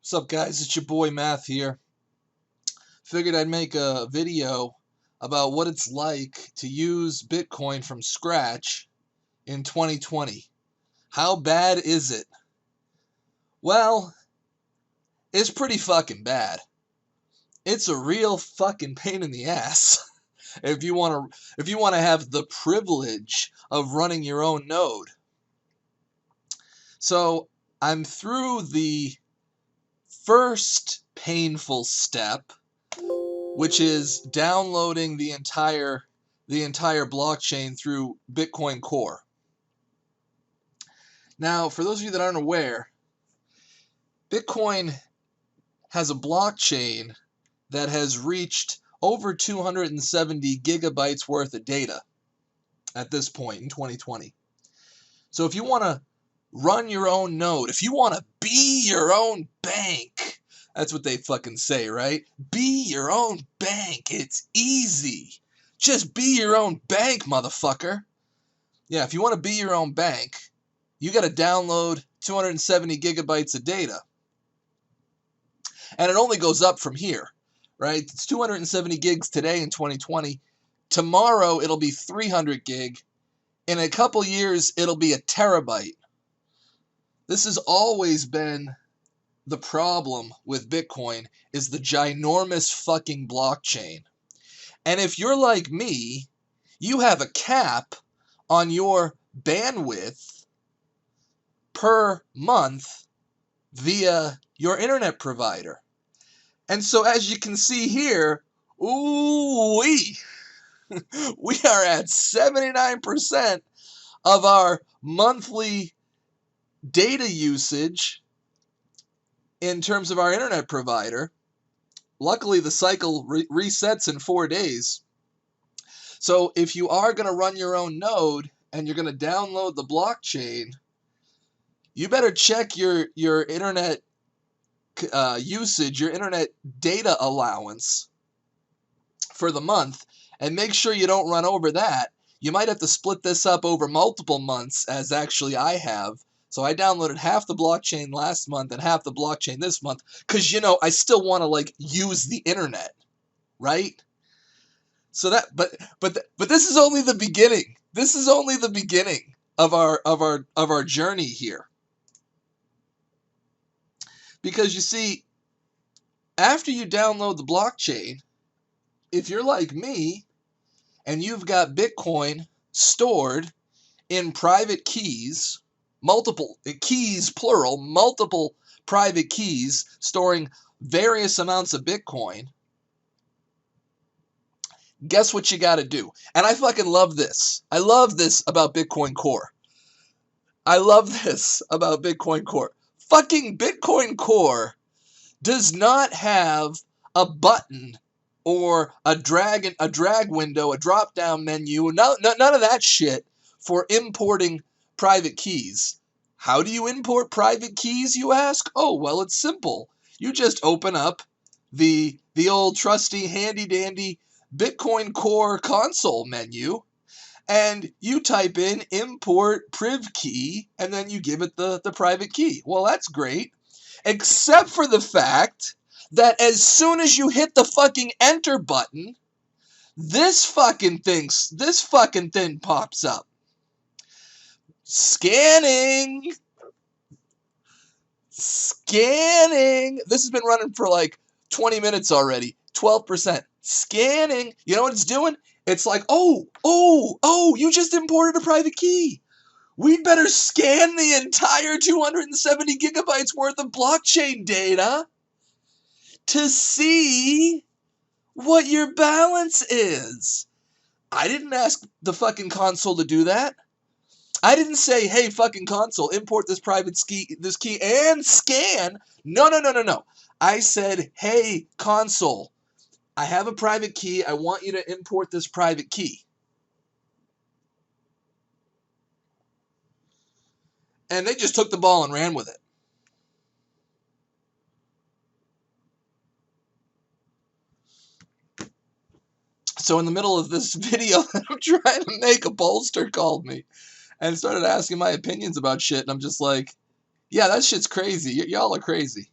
What's up, guys? It's your boy Math here. Figured I'd make a video about what it's like to use Bitcoin from scratch in 2020. How bad is it? Well, it's pretty fucking bad. It's a real fucking pain in the ass if you want to have the privilege of running your own node. So, I'm through the first painful step, which is downloading the entire blockchain through BitcoinCore. Now, for those of you that aren't aware, Bitcoin has a blockchain that has reached over 270 gigabytes worth of data at this point in 2020. So if you want to run your own node, if you want to be your own bank, that's what they fucking say, right? Be your own bank. It's easy. Just be your own bank, motherfucker. Yeah, if you want to be your own bank, you got to download 270 gigabytes of data. And it only goes up from here, right? It's 270 gigs today in 2020. Tomorrow, it'll be 300 gig. In a couple years, it'll be a terabyte. This has always been the problem with Bitcoin, is the ginormous fucking blockchain. And if you're like me, you have a cap on your bandwidth per month via your internet provider. And so as you can see here, we are at 79% of our monthly data usage in terms of our internet provider. Luckily, the cycle resets in 4 days. So if you are going to run your own node and you're going to download the blockchain, you better check your internet usage, your internet data allowance for the month, and make sure you don't run over that. You might have to split this up over multiple months, as actually I have. So I downloaded half the blockchain last month and half the blockchain this month, because, you know, I still want to use the internet, right? So that, but this is only the beginning. This is only the beginning of our journey here. Because you see, after you download the blockchain, if you're like me and you've got Bitcoin stored in private keys, multiple keys, plural, multiple private keys storing various amounts of Bitcoin, guess what you got to do? And I fucking love this. I love this about BitcoinCore. I love this about BitcoinCore. Fucking BitcoinCore does not have a button or a drag window, a drop-down menu, none of that shit for importing private keys. How do you import private keys, you ask? Oh, well, it's simple. You just open up the old trusty handy-dandy BitcoinCore console menu, and you type in import priv key, and then you give it the private key. Well, that's great, except for the fact that as soon as you hit the fucking enter button, this fucking thing pops up. Scanning. This has been running for like 20 minutes already. 12%. Scanning. You know what it's doing? It's like, oh, you just imported a private key. We'd better scan the entire 270 gigabytes worth of blockchain data to see what your balance is. I didn't ask the fucking console to do that. I didn't say, hey, fucking console, import this key and scan. No. I said, hey, console, I have a private key. I want you to import this private key. And they just took the ball and ran with it. So in the middle of this video that I'm trying to make, a pollster called me and started asking my opinions about shit. And I'm just like, yeah, that shit's crazy. Y'all are crazy.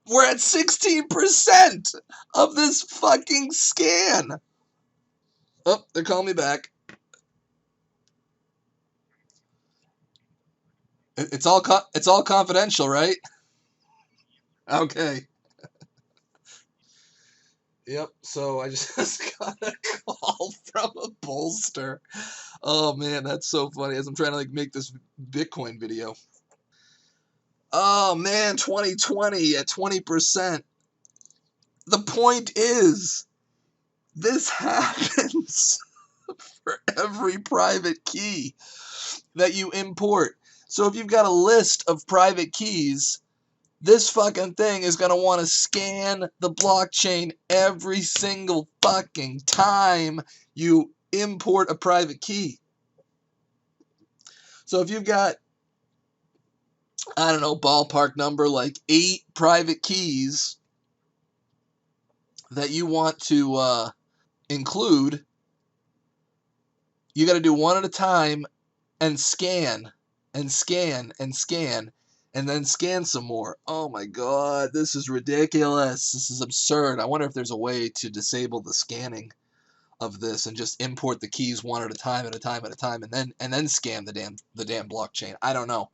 We're at 16% of this fucking scan. Oh, they're calling me back. It's all confidential, right? Okay. Yep. So I just got a call from a pollster. Oh man, that's so funny. As I'm trying to like make this Bitcoin video. Oh man, 2020 at 20%. The point is, this happens for every private key that you import. So if you've got a list of private keys, this fucking thing is going to want to scan the blockchain every single fucking time you import a private key. So if you've got, I don't know, ballpark number like 8 private keys that you want to include, you got to do one at a time and scan and scan and scan and then scan some more. Oh my god, this is ridiculous. This is absurd. I wonder if there's a way to disable the scanning of this and just import the keys one at a time and then scan the damn blockchain. I don't know.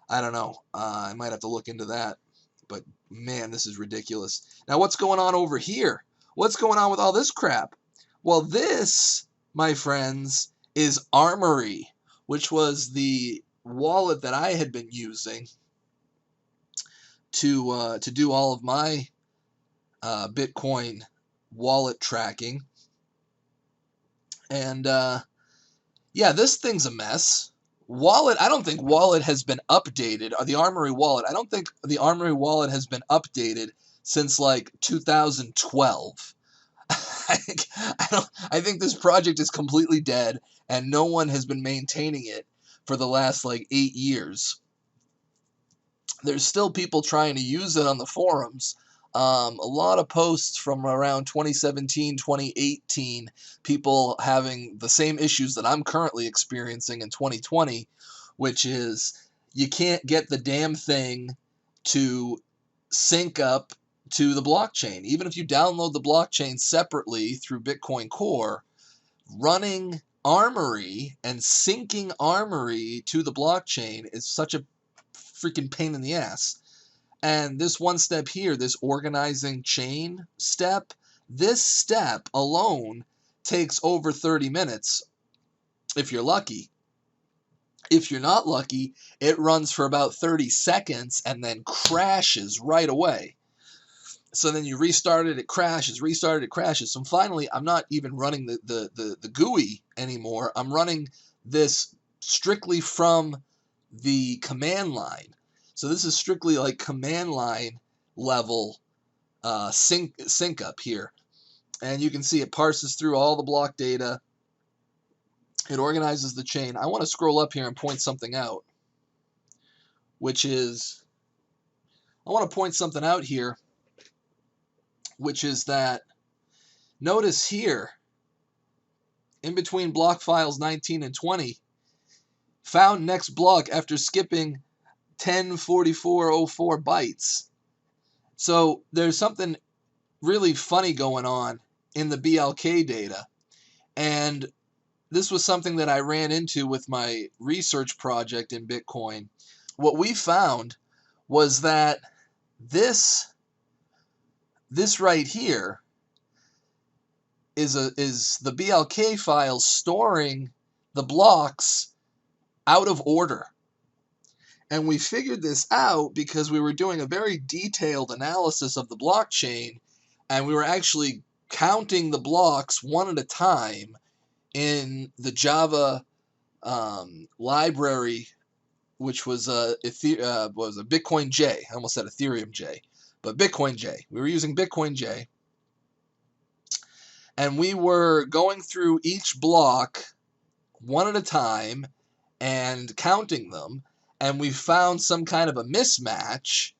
I might have to look into that. But man, this is ridiculous. Now what's going on over here? What's going on with all this crap? Well, this, my friends, is Armory, which was the wallet that I had been using to do all of my Bitcoin wallet tracking. And yeah, this thing's a mess. Wallet, I don't think Wallet has been updated. Or the Armory wallet, I don't think the Armory wallet has been updated since like 2012. I think this project is completely dead, and no one has been maintaining it for the last like 8 years. There's still people trying to use it on the forums. A lot of posts from around 2017, 2018, people having the same issues that I'm currently experiencing in 2020, which is you can't get the damn thing to sync up to the blockchain. Even if you download the blockchain separately through BitcoinCore, running Armory and syncing Armory to the blockchain is such a freaking pain in the ass. And this one step here, this organizing chain step, this step alone takes over 30 minutes if you're lucky. If you're not lucky, it runs for about 30 seconds and then crashes right away. So then you restart it, it crashes, restart it, it crashes. So finally, I'm not even running the GUI anymore. I'm running this strictly from the command line. So this is strictly like command line level sync up here. And you can see it parses through all the block data. It organizes the chain. I want to scroll up here and point something out, which is, I want to point something out here, which is that, notice here, in between block files 19 and 20, found next block after skipping 104404 bytes. So there's something really funny going on in the BLK data. And this was something that I ran into with my research project in Bitcoin. What we found was that this right here is the BLK file storing the blocks out of order. And we figured this out because we were doing a very detailed analysis of the blockchain, and we were actually counting the blocks one at a time in the Java library, which was a Bitcoin J. I almost said Ethereum J, but Bitcoin J. We were using Bitcoin J, and we were going through each block one at a time and counting them, and we found some kind of a mismatch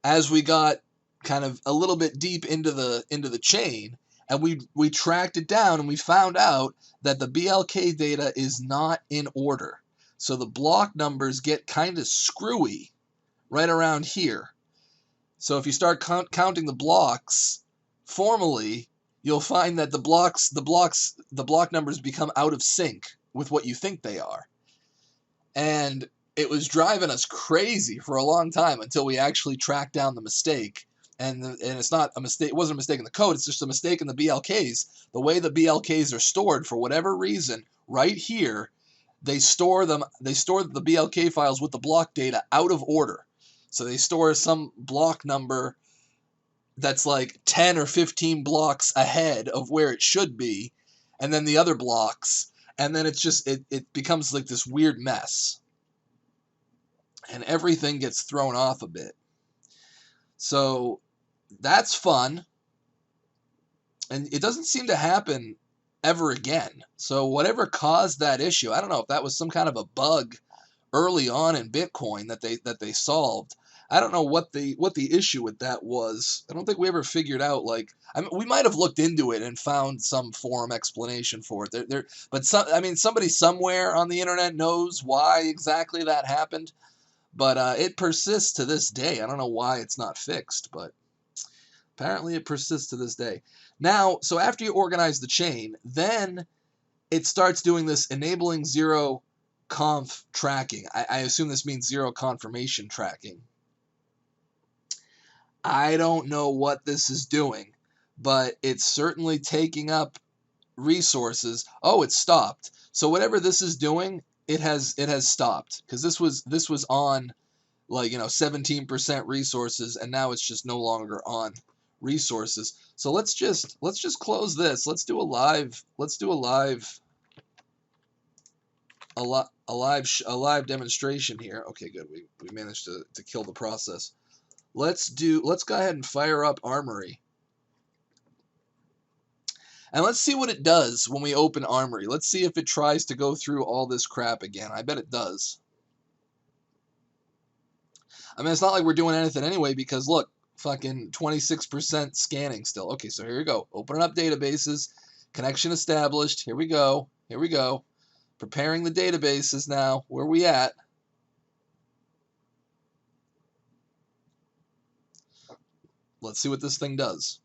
as we got kind of a little bit deep into the chain, and we tracked it down, and we found out that the BLK data is not in order. So the block numbers get kind of screwy right around here. So if you start counting the blocks formally, you'll find that the block numbers become out of sync with what you think they are. And it was driving us crazy for a long time until we actually tracked down the mistake. And it's not a mistake. It wasn't a mistake in the code. It's just a mistake in the BLKs. The way the BLKs are stored, for whatever reason, right here, they store the BLK files with the block data out of order. So they store some block number that's like 10 or 15 blocks ahead of where it should be, and then the other blocks, and then it's just it becomes like this weird mess, and everything gets thrown off a bit. So that's fun, and it doesn't seem to happen ever again. So whatever caused that issue, I don't know if that was some kind of a bug early on in Bitcoin that they solved. I don't know what the issue with that was. I don't think we ever figured out, like, I mean, we might have looked into it and found some forum explanation for it. But somebody somewhere on the internet knows why exactly that happened. But it persists to this day. I don't know why it's not fixed, but apparently it persists to this day. Now, so after you organize the chain, then it starts doing this enabling zero conf tracking. I assume this means zero confirmation tracking. I don't know what this is doing, but it's certainly taking up resources. Oh, it stopped. So whatever this is doing, it has stopped, because this was on, like, 17% resources, and now it's just no longer on resources. So let's just close this. Let's do a live demonstration here. Okay, good. We managed to kill the process. Let's go ahead and fire up Armory. And let's see what it does when we open Armory. Let's see if it tries to go through all this crap again. I bet it does. I mean, it's not like we're doing anything anyway, because look, fucking 26% scanning still. Okay, so here we go. Opening up databases. Connection established. Here we go. Here we go. Preparing the databases now. Where are we at? Let's see what this thing does.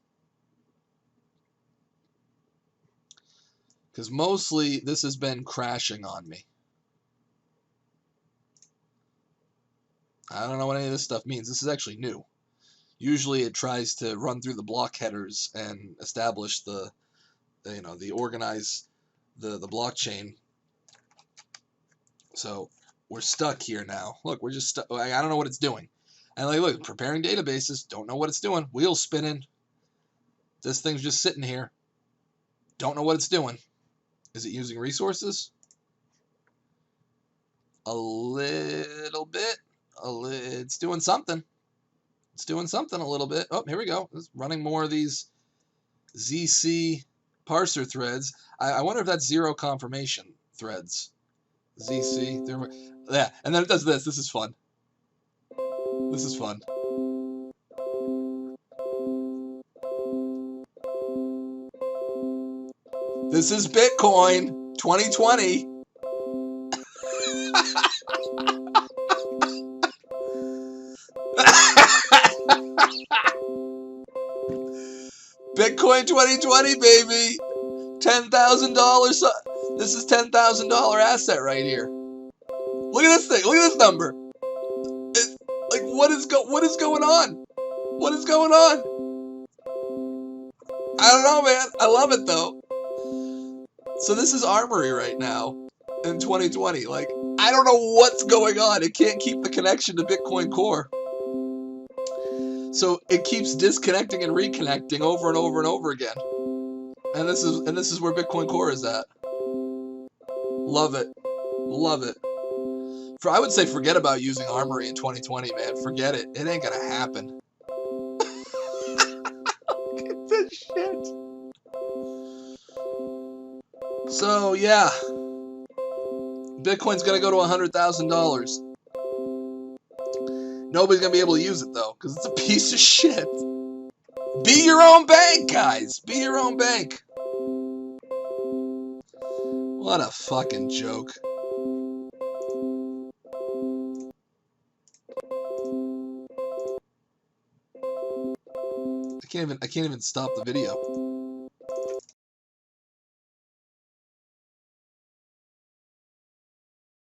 Because mostly this has been crashing on me. I don't know what any of this stuff means. This is actually new. Usually it tries to run through the block headers and establish organize the blockchain. So we're stuck here now. Look, we're just stuck. I don't know what it's doing. And like, look, preparing databases, don't know what it's doing. Wheels spinning. This thing's just sitting here. Don't know what it's doing. Is it using resources? A little bit. It's doing something. It's doing something a little bit. Oh, here we go. It's running more of these ZC parser threads. I wonder if that's zero confirmation threads. ZC. Yeah, and then it does this. This is fun. This is fun. This is Bitcoin 2020. Bitcoin 2020, baby. $10,000. This is $10,000 asset right here. Look at this thing. Look at this number. Like, what is going on? What is going on? I don't know, man. I love it though. So this is Armory right now in 2020. Like, I don't know what's going on. It can't keep the connection to BitcoinCore. So it keeps disconnecting and reconnecting over and over and over again. And this is where BitcoinCore is at. Love it. Love it. I would say forget about using Armory in 2020, man. Forget it. It ain't gonna happen. Look at this shit. So yeah, Bitcoin's gonna go to $100,000. Nobody's gonna be able to use it though, because it's a piece of shit. Be your own bank, guys. Be your own bank. What a fucking joke. I can't even stop the video.